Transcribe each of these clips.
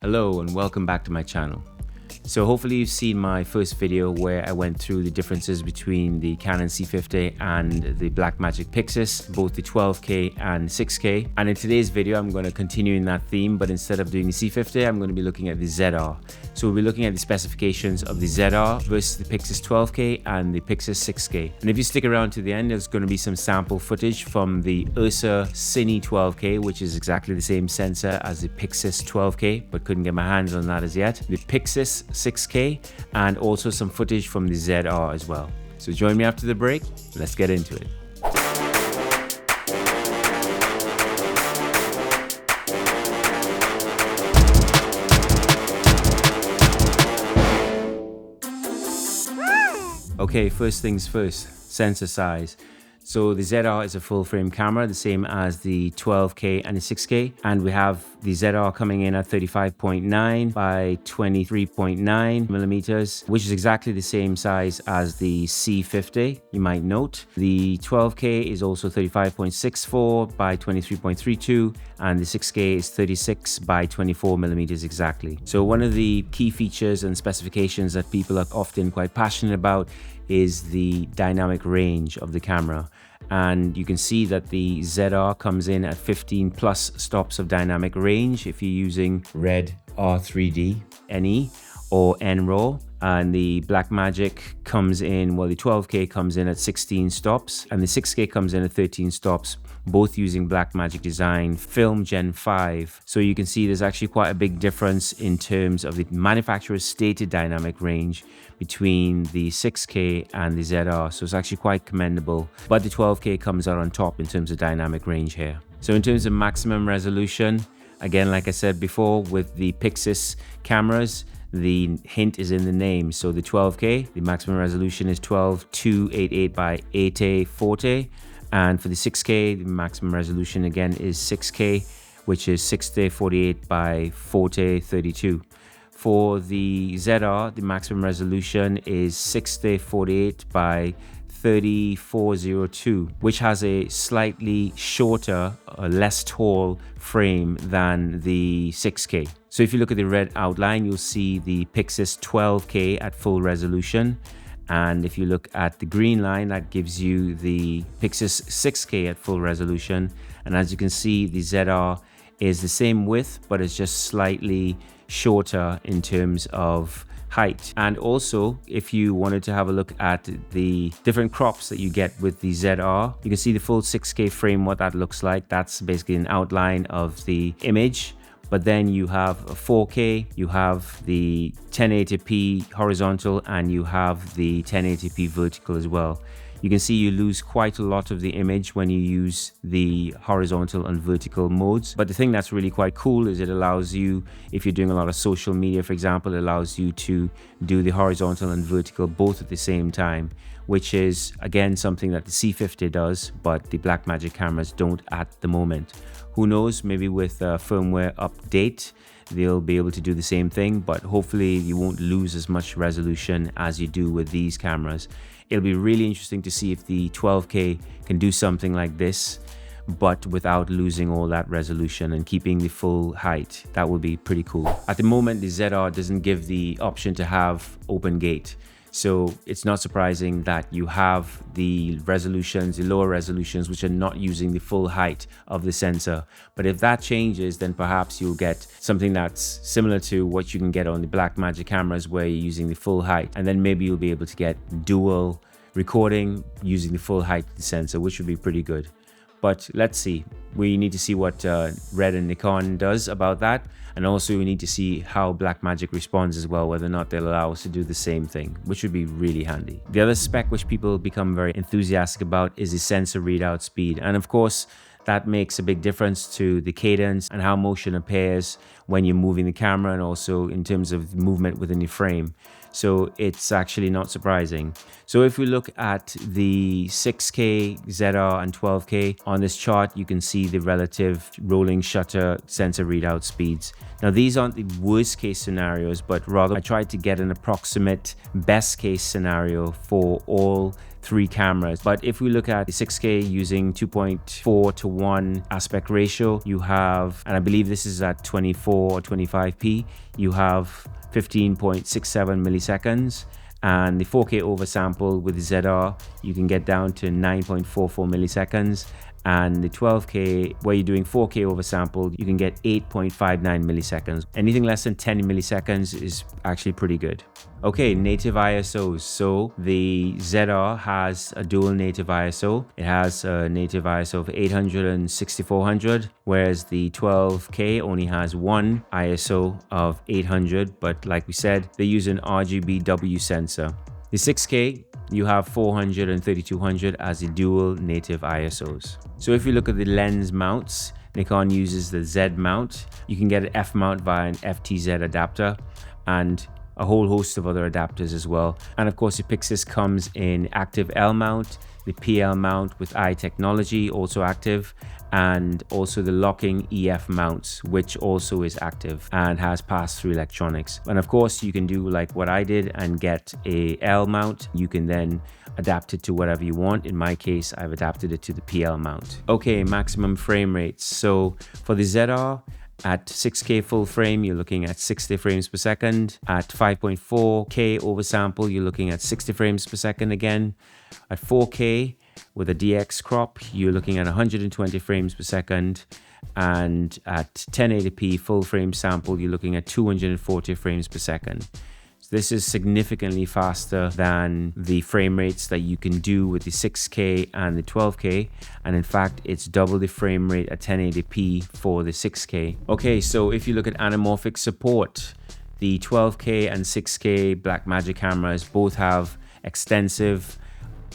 Hello and welcome back to my channel. So hopefully you've seen my first video where I went through the differences between the Canon C50 and the Blackmagic PYXIS, both the 12K and 6K. And in today's video, I'm going to continue in that theme, but instead of doing the C50, I'm going to be looking at the ZR. So we'll be looking at the specifications of the ZR versus the PYXIS 12K and the PYXIS 6K. And if you stick around to the end, there's going to be some sample footage from the URSA CINE 12K, which is exactly the same sensor as the PYXIS 12K, but couldn't get my hands on that as yet. The PYXIS 6K, and also some footage from the ZR as well. So join me after the break. Let's get into it. Okay, first things first, sensor size. So the ZR is a full frame camera, the same as the 12K and the 6K. And we have the ZR coming in at 35.9 by 23.9 millimeters, which is exactly the same size as the C50, you might note. The 12K is also 35.64 by 23.32, and the 6K is 36 by 24 millimeters exactly. So one of the key features and specifications that people are often quite passionate about is the dynamic range of the camera. And you can see that the ZR comes in at 15 plus stops of dynamic range if you're using Red R3D NE or NRAW. And the Blackmagic comes in, well, the 12K comes in at 16 stops and the 6K comes in at 13 stops, both using Blackmagic design film Gen 5. So you can see there's actually quite a big difference in terms of the manufacturer's stated dynamic range between the 6K and the ZR. So it's actually quite commendable, but the 12K comes out on top in terms of dynamic range here. So in terms of maximum resolution, again, like I said before, with the PYXIS cameras, the hint is in the name. So the 12K, the maximum resolution is 12288 by 840, and for the 6K, the maximum resolution again is 6K, which is 6048 by 4032. For the ZR, the maximum resolution is 6048 by 3402, which has a slightly shorter, less tall frame than the 6K. So if you look at the red outline, you'll see the PYXIS 12K at full resolution. And if you look at the green line, that gives you the PYXIS 6K at full resolution. And as you can see, the ZR is the same width, but it's just slightly shorter in terms of height. And also, if you wanted to have a look at the different crops that you get with the ZR, you can see the full 6K frame, what that looks like. That's basically an outline of the image. But then you have a 4K, you have the 1080p horizontal, and you have the 1080p vertical as well. You can see you lose quite a lot of the image when you use the horizontal and vertical modes. But the thing that's really quite cool is it allows you, if you're doing a lot of social media, for example, it allows you to do the horizontal and vertical both at the same time, which is, again, something that the C50 does, but the Blackmagic cameras don't at the moment. Who knows, maybe with a firmware update, they'll be able to do the same thing, but hopefully you won't lose as much resolution as you do with these cameras. It'll be really interesting to see if the 12K can do something like this, but without losing all that resolution and keeping the full height. That would be pretty cool. At the moment, the ZR doesn't give the option to have open gate. So it's not surprising that you have the resolutions, the lower resolutions, which are not using the full height of the sensor. But if that changes, then perhaps you'll get something that's similar to what you can get on the Blackmagic cameras, where you're using the full height. And then maybe you'll be able to get dual recording using the full height of the sensor, which would be pretty good. But let's see. We need to see what Red and Nikon does about that. And also we need to see how Blackmagic responds as well, whether or not they'll allow us to do the same thing, which would be really handy. The other spec which people become very enthusiastic about is the sensor readout speed. And of course, that makes a big difference to the cadence and how motion appears when you're moving the camera, and also in terms of movement within the frame. So it's actually not surprising. So if we look at the 6K, ZR and 12K on this chart, you can see the relative rolling shutter sensor readout speeds. Now these aren't the worst case scenarios, but rather I tried to get an approximate best case scenario for all 3 cameras. But if we look at the 6K using 2.4:1 aspect ratio, you have, and I believe this is at 24 or 25p, you have 15.67 milliseconds. And the 4K oversample with the ZR, you can get down to 9.44 milliseconds. And the 12K, where you're doing 4K oversample, you can get 8.59 milliseconds. Anything less than 10 milliseconds is actually pretty good. Okay, native ISOs. So the ZR has a dual native ISO. It has a native ISO of 800 and 6400, whereas the 12K only has one ISO of 800. But like we said, they use an RGBW sensor. The 6K, you have 400 and 3200 as the dual native ISOs. So if you look at the lens mounts, Nikon uses the Z mount. You can get an F mount via an FTZ adapter and a whole host of other adapters as well. And of course, the PYXIS comes in active L mount, the PL mount with I technology also active, and also the locking EF mounts, which also is active and has pass-through electronics. And of course, you can do like what I did and get a L mount. You can then adapt it to whatever you want. In my case, I've adapted it to the PL mount. Okay, maximum frame rates. So for the ZR, at 6K full frame, you're looking at 60 frames per second. At 5.4K oversample, you're looking at 60 frames per second again. At 4K with a DX crop, you're looking at 120 frames per second. And at 1080p full frame sample, you're looking at 240 frames per second. So this is significantly faster than the frame rates that you can do with the 6K and the 12K. And in fact, it's double the frame rate at 1080p for the 6K. Okay, so if you look at anamorphic support, the 12K and 6K Blackmagic cameras both have extensive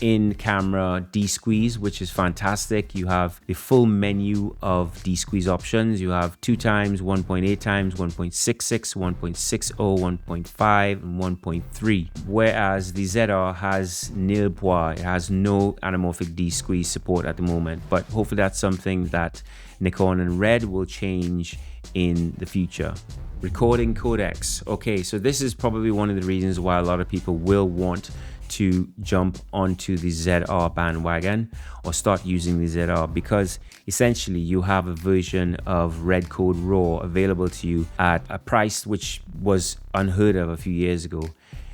in-camera D-squeeze, which is fantastic. You have the full menu of D-squeeze options. You have 2 times, 1.8 times, 1.66, 1.60, 1.5, and 1.3. Whereas the ZR has nil BRAW. It has no anamorphic D-squeeze support at the moment, but hopefully that's something that Nikon and Red will change in the future. Recording codecs. Okay, so this is probably one of the reasons why a lot of people will want to jump onto the ZR bandwagon or start using the ZR, because essentially you have a version of Red Code RAW available to you at a price which was unheard of a few years ago.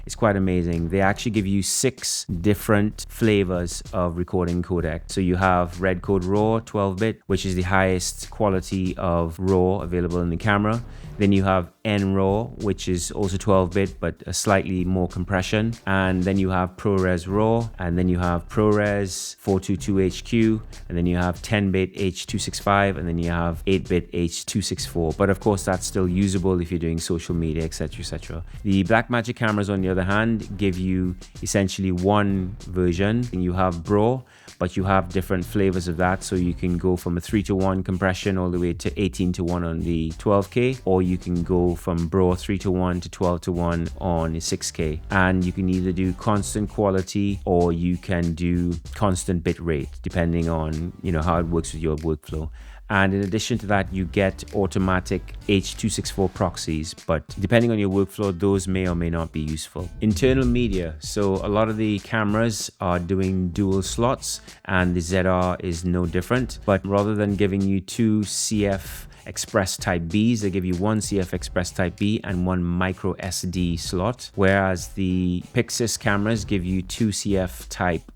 It's quite amazing. They actually give you 6 different flavors of recording codec. So you have Red Code RAW 12-bit, which is the highest quality of RAW available in the camera. Then you have NRAW, which is also 12-bit, but a slightly more compression. And then you have ProRes RAW, and then you have ProRes 422HQ, and then you have 10-bit H265, and then you have 8-bit H264. But of course, that's still usable if you're doing social media, etc., etc. The Blackmagic cameras, on the other hand, give you essentially one version. And you have BRAW, but you have different flavors of that. So you can go from a 3:1 compression all the way to 18:1 on the 12K, or you can go from BRAW 3:1 to 12:1 on the 6K. And you can either do constant quality or you can do constant bit rate, depending on, you know, how it works with your workflow. And in addition to that, you get automatic H264 proxies, but depending on your workflow, those may or may not be useful. Internal media. So a lot of the cameras are doing dual slots, and the ZR is no different. But rather than giving you 2 CF Express Type Bs, they give you 1 CF Express Type B and 1 micro SD slot, whereas the PYXIS cameras give you 2 CF Type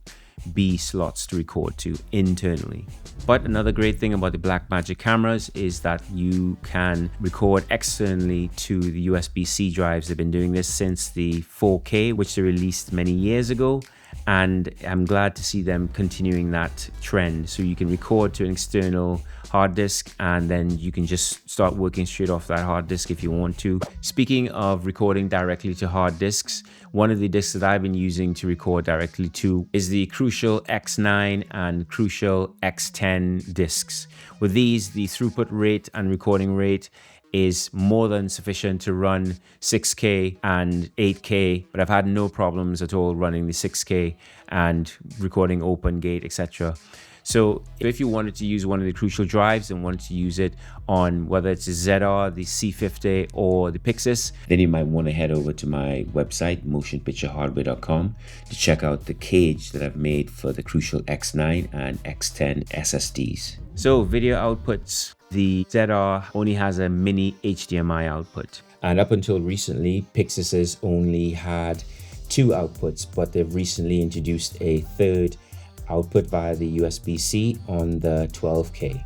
B slots to record to internally. But another great thing about the Blackmagic cameras is that you can record externally to the USB-C drives. They've been doing this since the 4K, which they released many years ago. And I'm glad to see them continuing that trend. So you can record to an external hard disk, and then you can just start working straight off that hard disk if you want to. Speaking of recording directly to hard disks, one of the disks that I've been using to record directly to is the Crucial X9 and Crucial X10 disks. With these, the throughput rate and recording rate is more than sufficient to run 6K and 8K, but I've had no problems at all running the 6K and recording open gate, etc. So if you wanted to use one of the crucial drives and wanted to use it on whether it's the ZR, the C50 or the PYXIS, then you might want to head over to my website motionpicturehardware.com to check out the cage that I've made for the Crucial X9 and X10 SSDs. So video outputs, the ZR only has a mini HDMI output, and up until recently PYXIS only had 2 outputs, but they've recently introduced a third output via the USB-C on the 12K.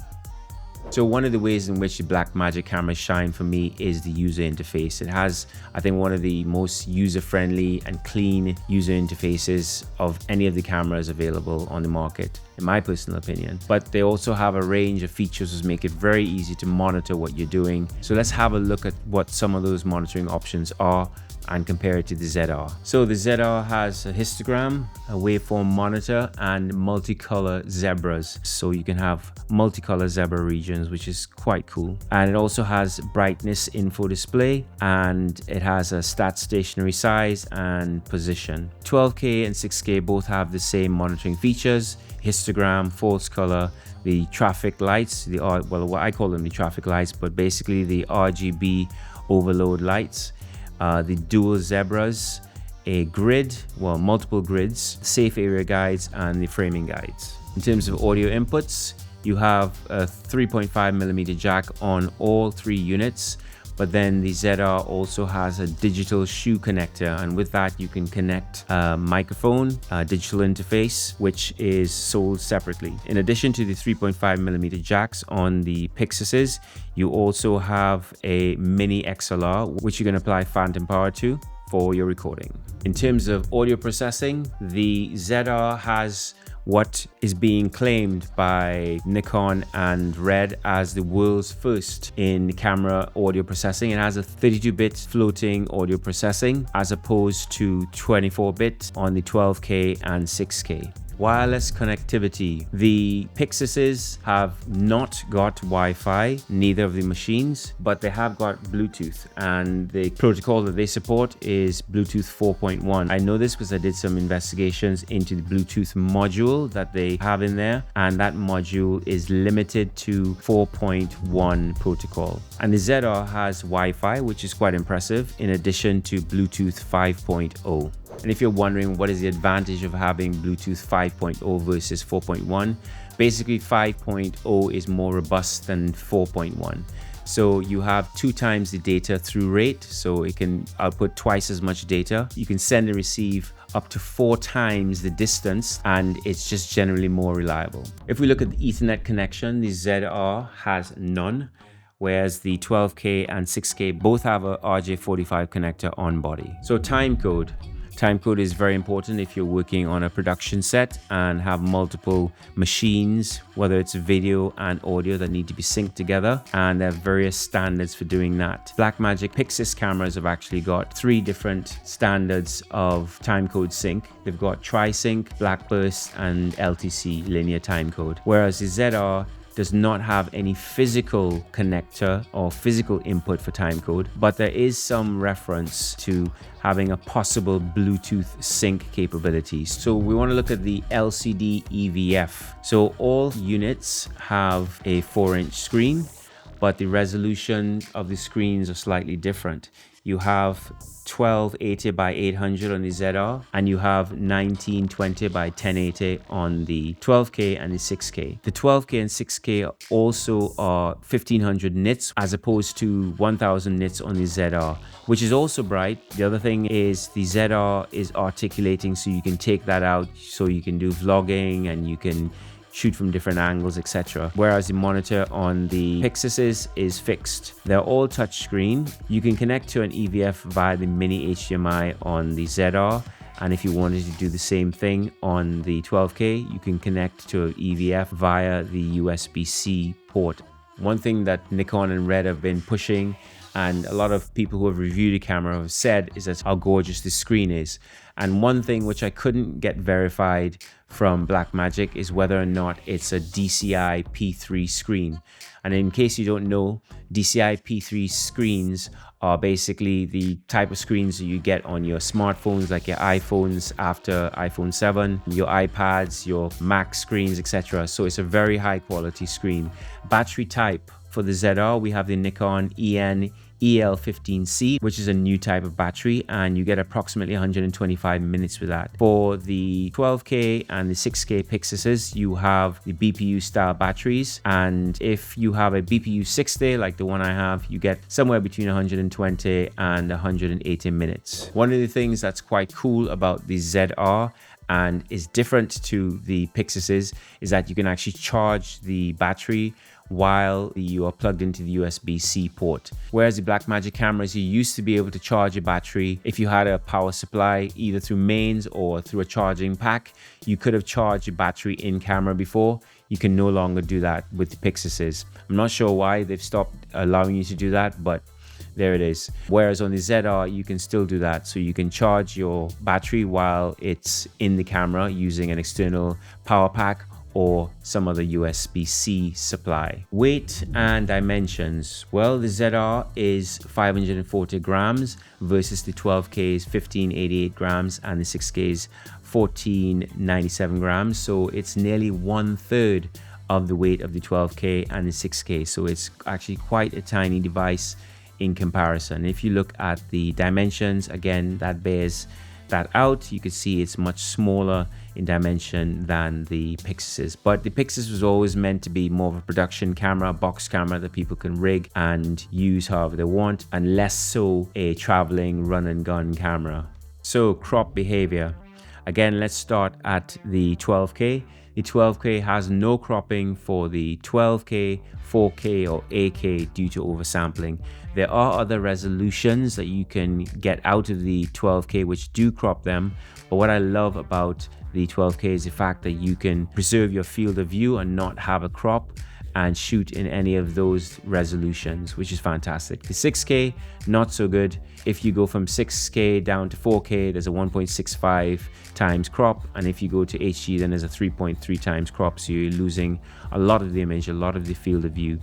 So one of the ways in which the Blackmagic cameras shine for me is the user interface. It has, I think, one of the most user-friendly and clean user interfaces of any of the cameras available on the market, in my personal opinion. But they also have a range of features that make it very easy to monitor what you're doing. So let's have a look at what some of those monitoring options are and compare it to the ZR. So the ZR has a histogram, a waveform monitor, and multicolor zebras. So you can have multicolor zebra regions, which is quite cool. And it also has brightness info display, and it has a stat stationary size and position. 12K and 6K both have the same monitoring features: histogram, false color, the traffic lights, well, what I call them the traffic lights, but basically the RGB overload lights, the dual zebras, a grid, well, multiple grids, safe area guides, and the framing guides. In terms of audio inputs, you have a 3.5mm jack on all 3 units, but then the ZR also has a digital shoe connector, and with that you can connect a microphone, a digital interface, which is sold separately. In addition to the 3.5mm jacks on the PYXISes, you also have a mini XLR, which you can apply phantom power to for your recording. In terms of audio processing, the ZR has what is being claimed by Nikon and Red as the world's first in camera audio processing. It has a 32-bit floating audio processing as opposed to 24-bit on the 12K and 6K. Wireless connectivity. The PYXISes have not got Wi-Fi, neither of the machines, but they have got Bluetooth, and the protocol that they support is Bluetooth 4.1. I know this because I did some investigations into the Bluetooth module that they have in there, and that module is limited to 4.1 protocol. And the ZR has Wi-Fi, which is quite impressive, in addition to Bluetooth 5.0. And if you're wondering what is the advantage of having Bluetooth 5.0 versus 4.1, basically 5.0 is more robust than 4.1. So you have 2 times the data through rate, so it can output twice as much data. You can send and receive up to 4 times the distance, and it's just generally more reliable. If we look at the Ethernet connection, the ZR has none, whereas the 12K and 6K both have a RJ45 connector on body. So timecode. Timecode is very important if you're working on a production set and have multiple machines, whether it's video and audio, that need to be synced together, and there are various standards for doing that. Blackmagic PYXIS cameras have actually got 3 different standards of timecode sync. They've got tri-sync, blackburst, and LTC, linear timecode, whereas the ZR does not have any physical connector or physical input for timecode, but there is some reference to having a possible Bluetooth sync capability. So we want to look at the LCD EVF. So all units have a 4-inch screen, but the resolution of the screens are slightly different. You have 1280 by 800 on the ZR, and you have 1920 by 1080 on the 12K and the 6K. The 12K and 6K also are 1500 nits as opposed to 1000 nits on the ZR, which is also bright. The other thing is the ZR is articulating, so you can take that out, so you can do vlogging and you can shoot from different angles, etc. Whereas the monitor on the PYXIS is fixed. They're all touchscreen. You can connect to an EVF via the mini HDMI on the ZR, and if you wanted to do the same thing on the 12K, you can connect to an EVF via the USB-C port. One thing that Nikon and Red have been pushing, and a lot of people who have reviewed the camera have said, is that how gorgeous the screen is. And one thing which I couldn't get verified from Blackmagic is whether or not it's a DCI P3 screen. And in case you don't know, DCI P3 screens are basically the type of screens that you get on your smartphones, like your iPhones after iPhone 7, your iPads, your Mac screens, etc. So it's a very high quality screen. Battery type. For the ZR, we have the Nikon EL15C, which is a new type of battery, and you get approximately 125 minutes with that. For the 12K and the 6K PYXISs, you have the BPU style batteries, and if you have a BPU 60 like the one I have, you get somewhere between 120 and 180 minutes. One of the things that's quite cool about the ZR and is different to the PYXISs is that you can actually charge the battery while you are plugged into the USB-C port. Whereas the Blackmagic cameras, you used to be able to charge a battery if you had a power supply either through mains or through a charging pack. You could have charged a battery in camera before. You can no longer do that with the PYXISs. I'm not sure why they've stopped allowing you to do that, but there it is. Whereas on the ZR, you can still do that. So you can charge your battery while it's in the camera using an external power pack or some other USB-C supply. Weight and dimensions. Well, the ZR is 540 grams versus the 12K's 1588 grams and the 6K's 1497 grams. So it's nearly 1/3 of the weight of the 12K and the 6K. So it's actually quite a tiny device in comparison. If you look at the dimensions, again, that bears that out. You can see it's much smaller in dimension than the PYXISs, but the PYXIS was always meant to be more of a production camera, box camera that people can rig and use however they want, and less so a traveling run and gun camera. So crop behavior. Again, let's start at the 12K. The 12K has no cropping for the 12K, 4K or 8K due to oversampling. There are other resolutions that you can get out of the 12K which do crop them, but what I love about the 12K is the fact that you can preserve your field of view and not have a crop and shoot in any of those resolutions, which is fantastic. The 6K, not so good. If you go from 6K down to 4K, there's a 1.65 times crop, and if you go to HD, then there's a 3.3 times crop, so you're losing a lot of the image, a lot of the field of view.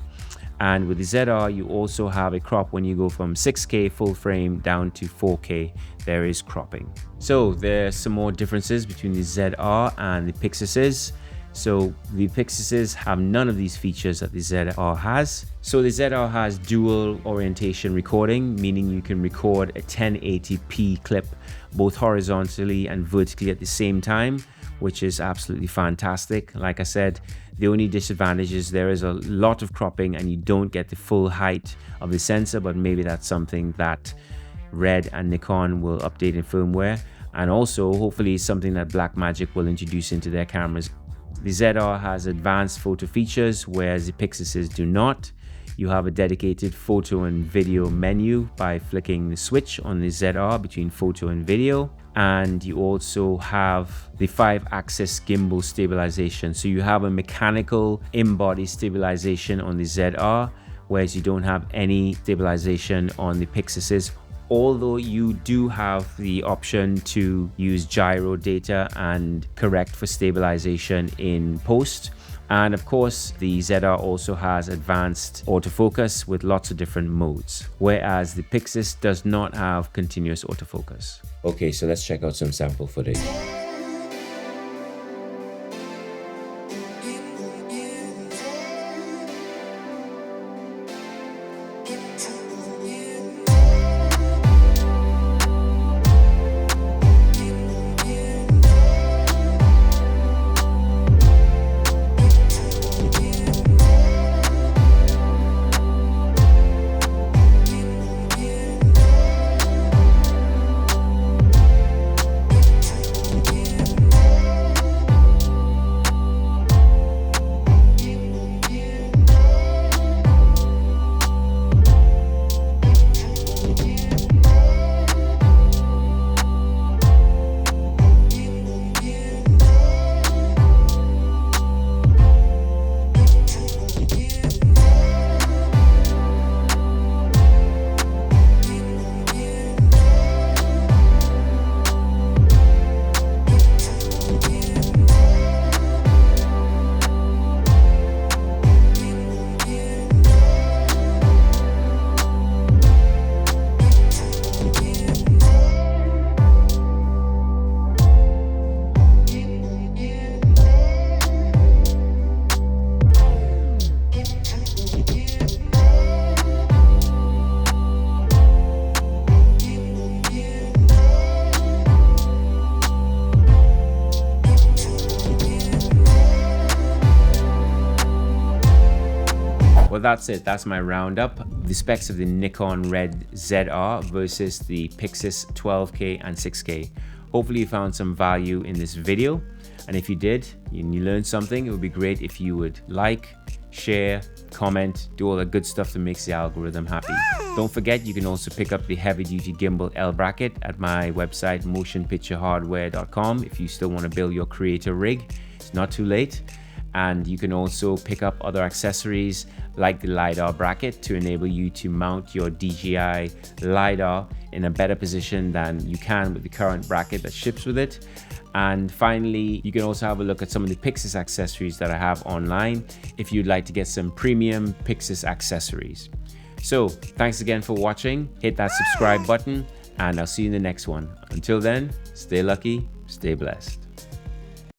And with the ZR, you also have a crop when you go from 6K full frame down to 4K. There is cropping. So there's some more differences between the ZR and the PYXISs. So the PYXISs have none of these features that the ZR has. So the ZR has dual orientation recording, meaning you can record a 1080p clip both horizontally and vertically at the same time, which is absolutely fantastic. Like I said, the only disadvantage is there is a lot of cropping and you don't get the full height of the sensor, but maybe that's something that Red and Nikon will update in firmware, and also hopefully something that Blackmagic will introduce into their cameras. The ZR has advanced photo features, whereas the PYXISs do not. You have a dedicated photo and video menu by flicking the switch on the ZR between photo and video. And you also have the 5-axis gimbal stabilization. So you have a mechanical in-body stabilization on the ZR, whereas you don't have any stabilization on the PYXISs. Although you do have the option to use gyro data and correct for stabilization in post. And of course, the ZR also has advanced autofocus with lots of different modes, whereas the PYXIS does not have continuous autofocus. Okay, so let's check out some sample footage. that's it. That's my roundup. The specs of the Nikon Red ZR versus the PYXIS 12K and 6K. Hopefully you found some value in this video. And if you did, and you learned something, it would be great if you would like, share, comment, do all the good stuff that makes the algorithm happy. Don't forget, you can also pick up the heavy duty gimbal L bracket at my website, motionpicturehardware.com. If you still want to build your creator rig, it's not too late. And you can also pick up other accessories like the LiDAR bracket to enable you to mount your DJI LiDAR in a better position than you can with the current bracket that ships with it. And finally, you can also have a look at some of the PYXIS accessories that I have online if you'd like to get some premium PYXIS accessories. So thanks again for watching. Hit that subscribe button and I'll see you in the next one. Until then, stay lucky, stay blessed.